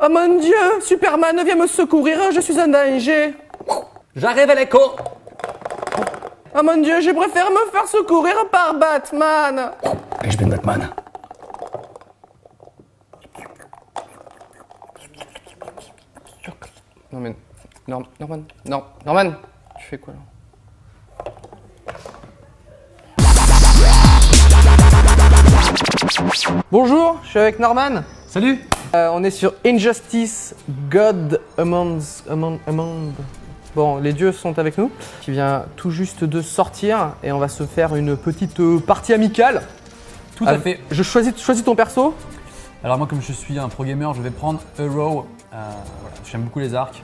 Oh mon Dieu, Superman, viens me secourir, je suis en danger. J'arrive à l'écho. Oh mon Dieu, je préfère me faire secourir par Batman. Et je vais Batman. Non mais... Norman, non, Norman, tu fais quoi là? Bonjour, je suis avec Norman. Salut. On est sur Injustice God Among... Bon, les dieux sont avec nous, qui vient tout juste de sortir et on va se faire une petite partie amicale. Tout à fait. Je choisis ton perso. Alors moi, comme je suis un pro gamer, je vais prendre Hero. Voilà. J'aime beaucoup les arcs.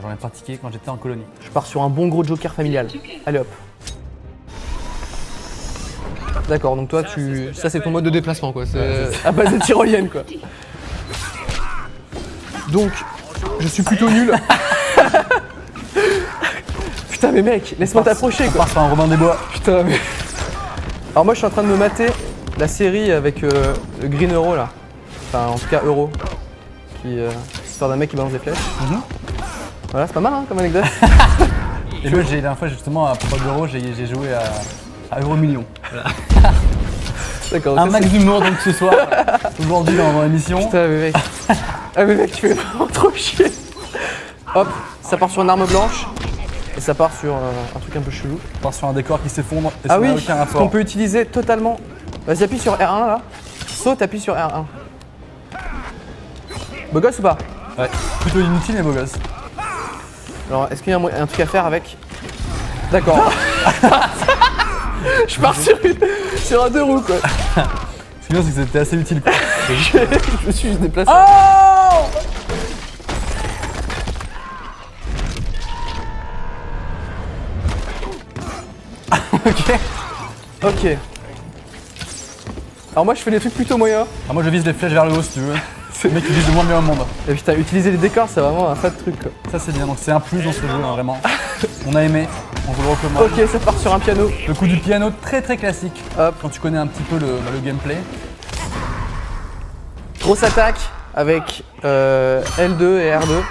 J'en ai pratiqué quand j'étais en colonie. Je pars sur un bon gros joker familial. Allez hop. D'accord, donc toi ça c'est ton mode de déplacement quoi, c'est à base de tyrolienne quoi. Donc, je suis plutôt nul. Putain mais mec, laisse-moi t'approcher quoi. On part sur un Robin des Bois. Putain mais... Alors moi je suis en train de me mater la série avec le Green Euro là. Enfin en tout cas Euro. Qui histoire d'un mec qui balance des flèches. Voilà, c'est pas mal hein, comme anecdote. Et moi, la dernière fois, justement, à propos d'Euro, j'ai joué à Euro Million. Voilà. D'accord. Un max d'humour donc ce soir, aujourd'hui dans l'émission. Putain, mais mec. Ah, mais mec, tu fais vraiment trop chier. Hop, ça part sur une arme blanche. Et ça part sur un truc un peu chelou. On part sur un décor qui s'effondre. Et Ah oui, aucun ce rapport. qu'on peut utiliser totalement. Vas-y, appuie sur R1 là. Saute, appuie sur R1. Beau gosse ou pas? Ouais, plutôt inutile mais beau gosse. Alors, est-ce qu'il y a un truc à faire avec? D'accord. Je pars sur un deux roues quoi. Ce qui est bien, c'est que c'était assez utile quoi. Je me suis juste déplacé. Oh Ok. Alors moi je fais des trucs plutôt moyens. Alors moi je vise les flèches vers le haut si tu veux. C'est le mec qui vise le moins bien au monde. Et putain, utiliser les décors c'est vraiment un fat truc quoi. Ça c'est bien, donc c'est un plus dans ce jeu hein, vraiment. On a aimé, on vous le recommande. Ok, ça part sur un piano. Le coup du piano très très classique. Hop. Quand tu connais un petit peu le gameplay. Grosse attaque avec L2 et R2.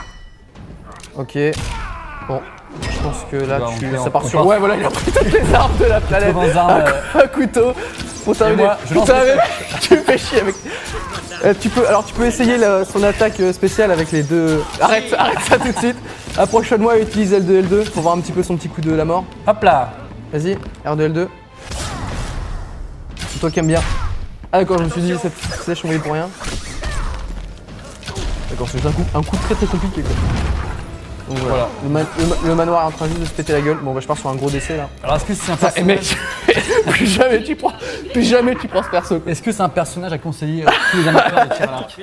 Ok. Bon, je pense que là ça part sur... Ouais voilà, il a pris toutes les armes de la planète. 80 armes, un couteau. Pour terminer. moi, je lance Putain, mais tu me fais chier avec... tu peux essayer son attaque spéciale avec les deux... Arrête ça tout de suite. Approche-moi et utilise L2, L2 pour voir un petit peu son petit coup de la mort. Hop là. Vas-y, R2, L2. C'est toi qui aimes bien. Ah d'accord, je me suis dit cette flèche on pour rien. D'accord, c'est un coup très très compliqué quoi. Donc voilà, le manoir est en train juste de se péter la gueule. Bon bah je pars sur un gros décès là. Alors est-ce que c'est un Et personnage... mec, plus jamais tu prends ce perso. Est-ce que c'est un personnage à conseiller à tous les amateurs de tir à l'arc?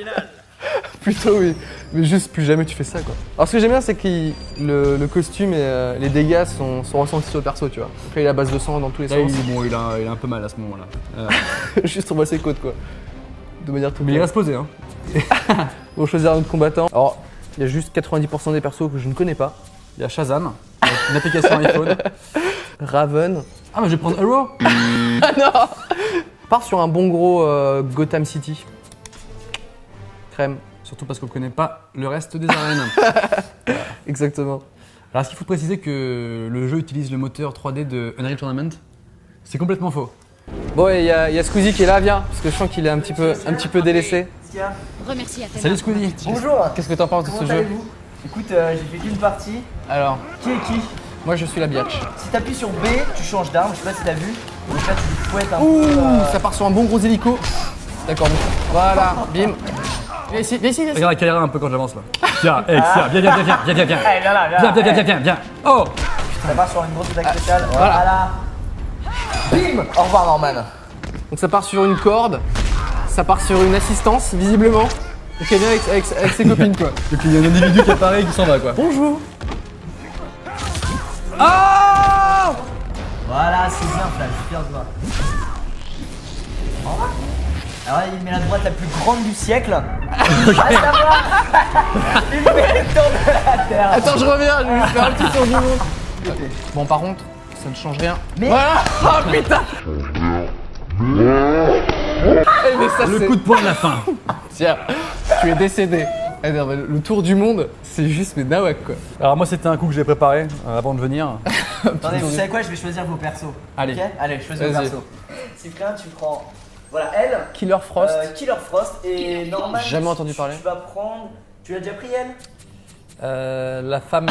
Plutôt oui, mais juste plus jamais tu fais ça quoi. Alors ce que j'aime bien c'est que le costume et les dégâts sont ressentis sur le perso tu vois. Donc là il a base de sang dans tous les Là, sens. il a un peu mal à ce moment-là. Juste on voit ses côtes quoi. De manière tout Mais il reste posé hein. On va choisir un autre combattant. Alors il y a juste 90% des persos que je ne connais pas. Il y a Shazam, une application iPhone. Raven. Ah mais je vais prendre Hero. Ah non. Part sur un bon gros Gotham City. Crème. Surtout parce qu'on connaît pas le reste des arènes. Exactement. Alors est-ce qu'il faut préciser que le jeu utilise le moteur 3D de Unreal Tournament? C'est complètement faux. Bon et il y a Squeezie qui est là, viens, parce que je sens qu'il est un petit peu délaissé. Remercie Athéna. Salut Squeezie. Bonjour. Qu'est-ce que t'en penses de ce Comment jeu? allez-vous? Écoute, j'ai fait qu'une partie. Alors, Qui est qui? moi je suis la biatch. Si t'appuies sur B, tu changes d'arme, je sais pas si t'as vu. Donc là, tu fouettes un Ouh, peu. ça part sur un bon gros hélico. D'accord, bon. Voilà, bim. Viens ici, viens ici, viens ici. Regarde la caméra un peu quand j'avance là. Viens, viens. Allez, viens là. Viens. Oh. Ça part sur une grosse attaque spéciale. Voilà. Bim. Au revoir Norman. Donc ça part sur une corde, ça part sur une assistance, visiblement. Donc elle vient avec ses copines quoi. Donc il y a un individu qui apparaît et qui s'en va quoi. Bonjour. Oh. Voilà, c'est bien Flash, je suis fier de toi. Au revoir. Alors là, il met la droite la plus grande du siècle. À savoir, il met le tour de la Terre. Attends, je reviens, je vais juste faire un petit tour du monde. Bon, par contre, ça ne change rien. Mais- Voilà. Oh putain. Eh, mais ça Le c'est... coup de poing de la fin. Tiens, tu es décédé. Eh, non, mais le tour du monde, c'est juste mais nawak quoi. Alors moi c'était un coup que j'ai préparé avant de venir. Attendez, vous savez quoi? Je vais choisir vos persos. Allez. Ok, allez, je choisis vos Vas-y. persos. Cyprien, tu prends. Voilà, elle. Killer Frost. Killer Frost et Norman. Jamais entendu parler. Tu vas prendre. Tu l'as déjà pris elle? La femme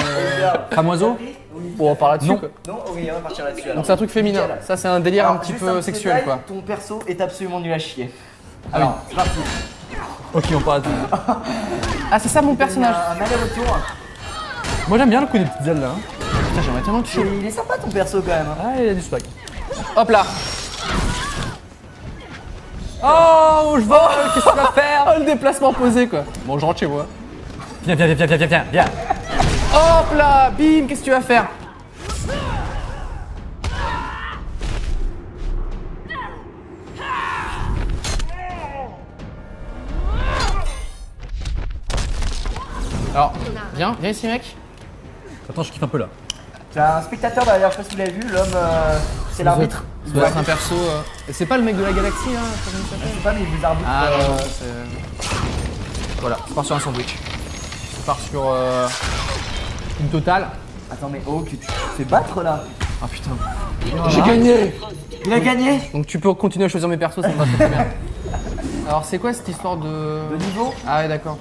femme oiseau. Oui. Bon, on parle là-dessus Non. quoi. Non, oui, on va partir là-dessus. alors. Donc c'est un truc féminin. Nickel. Ça c'est un délire Alors, un petit juste peu petit sexuel détail, quoi. Ton perso est absolument nul à chier. Alors, c'est parti. Ok, on parle de tout. Ah c'est ça mon personnage. Un aller-retour. Moi j'aime bien le coup des petites ailes là. Putain j'aimerais tellement toucher. Il est sympa ton perso quand même. Hein. Ah il a du swag. Hop là. Oh je vole, qu'est-ce que tu vas faire? Oh le déplacement posé quoi. Bon je rentre chez moi. Viens. Hop là, bim, qu'est-ce que tu vas faire? Alors, viens ici mec. Attends, je kiffe un peu là. Tu as un spectateur derrière, je sais pas si vous l'avez vu, l'homme, c'est l'arbitre. Ça doit être un perso. Et c'est pas le mec de la galaxie hein, comment il Je s'appelle? sais pas, mais il vous arbitre. Ah non, c'est. Voilà, je pars sur un sandwich. Je pars sur une totale. Attends, mais oh, que tu te fais battre là. Ah putain. J'ai gagné. Il a gagné. Donc tu peux continuer à choisir mes persos, ça me va très bien. Alors c'est quoi cette histoire de De niveau. Ah ouais d'accord,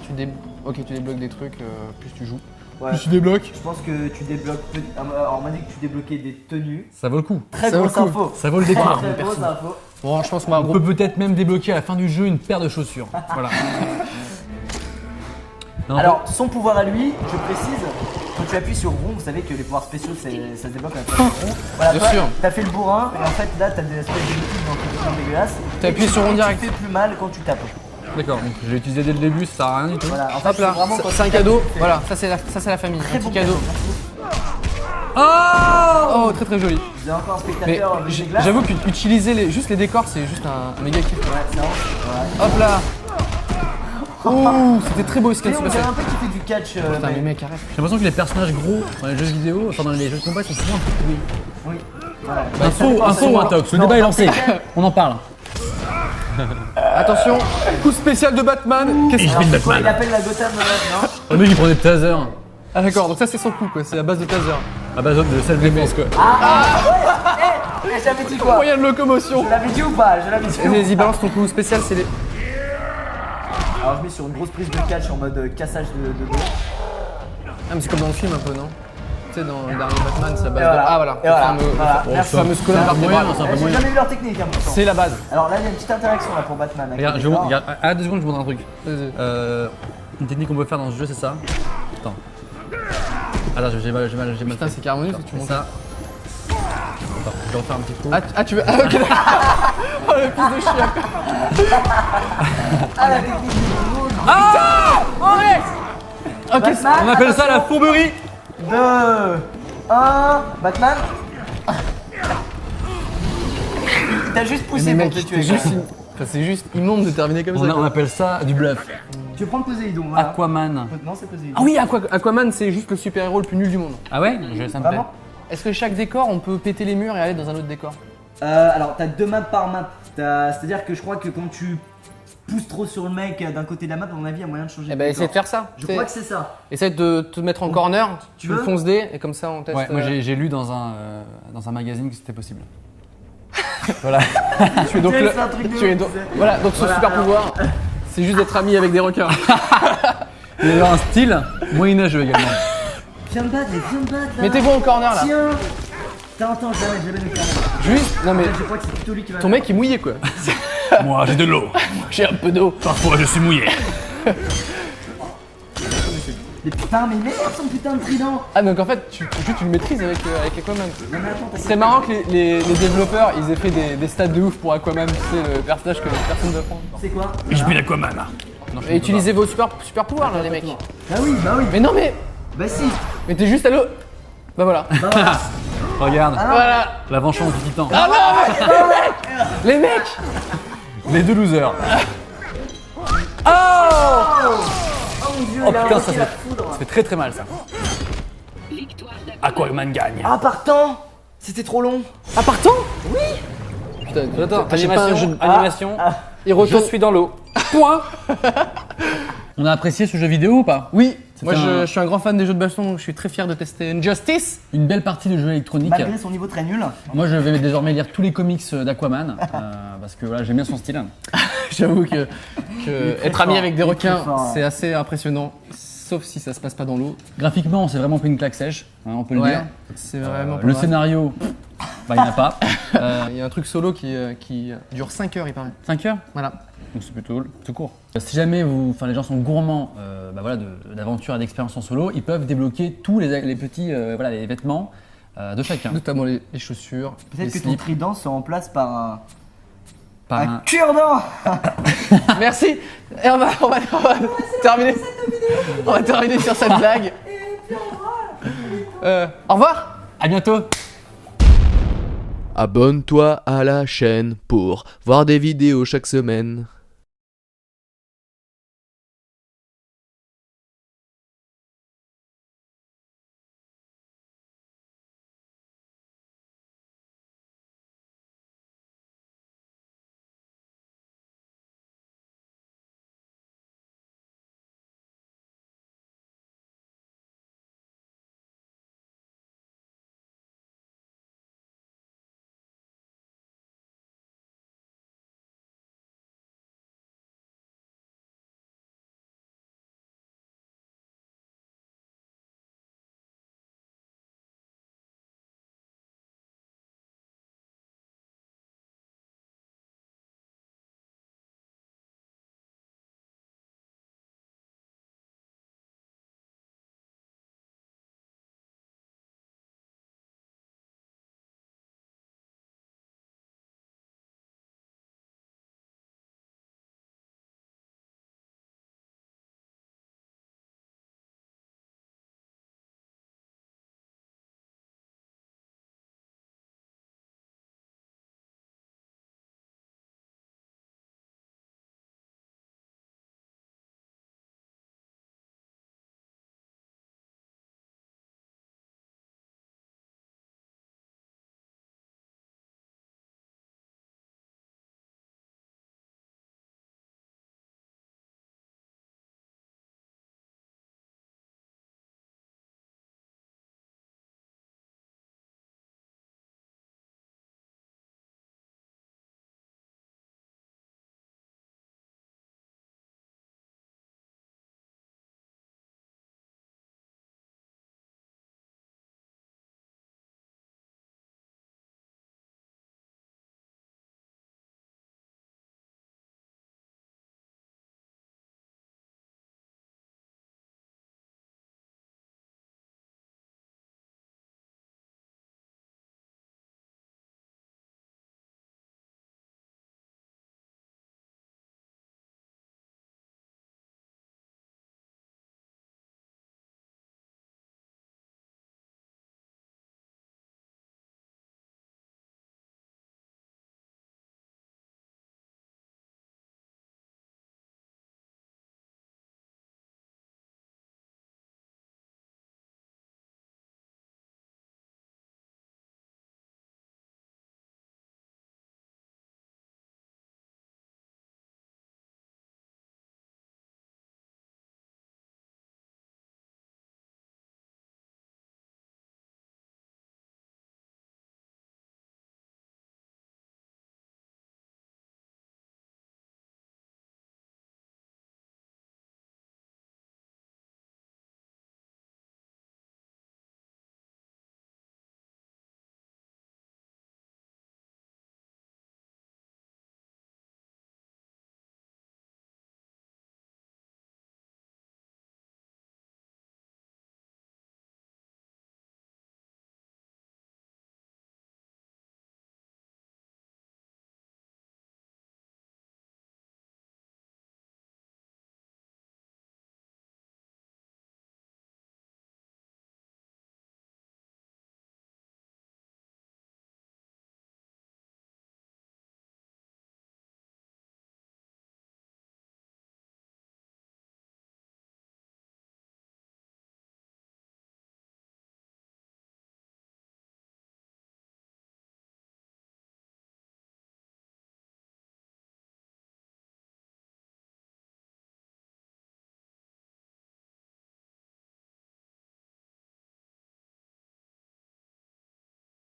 ok tu débloques des trucs plus tu joues. Ouais. Tu débloques. Je pense que tu débloques. Alors, on m'a dit que tu débloquais des tenues. Ça vaut le coup. Très Ça vaut grosse le coup. info. Ça vaut le décor. Très grosse info. Bon je pense qu'on va On peut peut-être même débloquer à la fin du jeu une paire de chaussures. Voilà. Non, Alors, son pouvoir à lui, je précise, quand tu appuies sur rond, vous savez que les pouvoirs spéciaux, ça se débloque avec le rond. Voilà, Bien toi, sûr. T'as fait le bourrin, et en fait, là, t'as des espèces de liquides dans le truc dégueulasse. T'appuies sur rond direct. Tu fais plus mal quand tu tapes. d'accord, donc je l'ai utilisé dès le début, ça sert à rien du tout. Voilà, en fait, Hop là, vraiment quand c'est un tu tapes, cadeau. tu fais Voilà, ça c'est la famille. Très Un bon petit cadeau. Oh Oh très très joli. Vous avez encore un Mais spectateur avec des glaces. j'avoue qu'utiliser juste les décors c'est juste un méga kiff. Ouais, c'est vrai. Voilà. Hop là. Ouh, c'était très beau ce qui Et vient de on se dirait passer. un peu qui fait du catch. Putain mais mais- mec arrête. J'ai l'impression que les personnages gros dans les jeux vidéo, enfin dans les jeux de combat, sont souvent un peu pourris. Oui. Voilà. Info ou intox, le débat est lancé. On en parle. Attention, coup spécial de Batman. Qu'est-ce que Alors, c'est quoi, il appelle la Gotham, non? Le mec il prenait des tasers Ah d'accord, donc ça c'est son coup quoi, c'est à base de taser. à base de self-défense quoi. Eh, j'avais dit quoi? Moyen de locomotion. Je l'avais dit ou pas? Je l'avais dit. Vas-y balance ton coup spécial, c'est les. Alors, je mets sur une grosse prise de catch en mode cassage de dos. Ah mais c'est comme dans le film un peu non? Tu sais dans le dernier Batman c'est à base Et voilà. de. Ah voilà, Et voilà. le fameux, Voilà. le Merci. fameux colonne C'est un peu vertébrale. moyen, c'est un peu J'ai moyen. jamais vu leur technique, hein, pourtant. C'est la base. Alors là, il y a une petite interaction là pour Batman. avec Regarde, les je vous décors. regarde, à 2 secondes, je vous montre un truc. Vas-y. Une technique qu'on peut faire dans ce jeu, c'est ça. Attends. Attends, j'ai mal Putain fait. c'est carrément nul ce que tu C'est montres. ça. Attends, je vais refaire un petit coup. Ah tu veux. Ah ok d'accord. Oh le fils de chien. Ah, la technique du monde. Ok, Batman, On appelle ça la fourberie. 2, 1, Batman. T'as juste poussé mais pour mec, te tuer. c'est juste, c'est juste immonde de terminer comme ça. On quoi. appelle ça du bluff. Tu veux prendre Poséidon, voilà. Aquaman. Non, c'est Poséidon. Ah oui, Aquaman c'est juste le super-héros le plus nul du monde. Ah ouais, ça me plaît. Vraiment? Est-ce que chaque décor on peut péter les murs et aller dans un autre décor? Alors, t'as 2 maps par map. C'est-à-dire que je crois que quand tu pousses trop sur le mec d'un côté de la map, à mon avis, il y a moyen de changer Eh de ben décor. essaie de faire ça. Je crois que c'est ça. Essaie de te mettre en corner, tu veux le fonces D et comme ça on teste. Ouais, moi j'ai lu dans un magazine que c'était possible. Voilà. tu es donc C'est le- un truc de tu es ouf, donc- c'est- Voilà, donc son Voilà, super pouvoir, c'est juste d'être ami avec des requins. Il y avait un style moyenâgeux également. Viens me battre, mais viens me battre là. Mettez-vous en corner là. Tiens. Attends, jamais me faire. Juste, non mais Je crois que c'est plutôt lui qui va. ton mec est mouillé quoi. Moi j'ai de l'eau. J'ai un peu d'eau. Parfois je suis mouillé. Mais putain, mais merde son putain de trident. Ah donc en fait tu le maîtrises avec Aquaman. Non mais attends, Ce serait marrant que les développeurs ils aient fait des stats de ouf pour Aquaman, tu sais le personnage que personne ne va prendre. c'est quoi? Je suis l'Aquaman. Et utilisez vos super pouvoirs là les mecs. Bah oui. Mais non mais Bah si. mais t'es juste à l'eau. Bah voilà. Bah voilà. Regarde, Voilà. la vengeance du titan. Ah non mais les mecs. Les deux losers. Oh mon dieu, Oh il a putain, invoqué ça la fait- foudre. Ça fait très très mal ça. Aquaman gagne. Ah partant. C'était trop long. Ah partant? Oui. Putain, Attends, j'ai pas un jeu animation, de- animation. Il retourne. Je suis dans l'eau. Point. On a apprécié ce jeu vidéo ou pas? Oui, moi un- je suis un grand fan des jeux de baston, donc je suis très fier de tester Injustice. Une belle partie de jeu électronique. Malgré son niveau très nul. Moi, je vais désormais lire tous les comics d'Aquaman parce que voilà, j'aime bien son style. J'avoue que est très être ami fort, avec des il est très requins, fort, ouais. c'est assez impressionnant, sauf si ça se passe pas dans l'eau. Graphiquement, on s'est vraiment pris une claque sèche, hein, on peut le dire. c'est vraiment pas Le mal. scénario, bah, il n'y en a pas. Il y a un truc solo qui dure 5 heures, il paraît. 5 heures, Voilà. donc c'est plutôt court. Si jamais les gens sont gourmands bah, voilà, d'aventure et d'expérience en solo, ils peuvent débloquer tous les petits voilà, les vêtements de chacun. Notamment les chaussures, les Peut-être que ton slips. trident se remplace par Par un un- cure-dent. Merci. Et on va terminer. On va terminer sur cette blague. Au revoir. À bientôt. Abonne-toi à la chaîne pour voir des vidéos chaque semaine.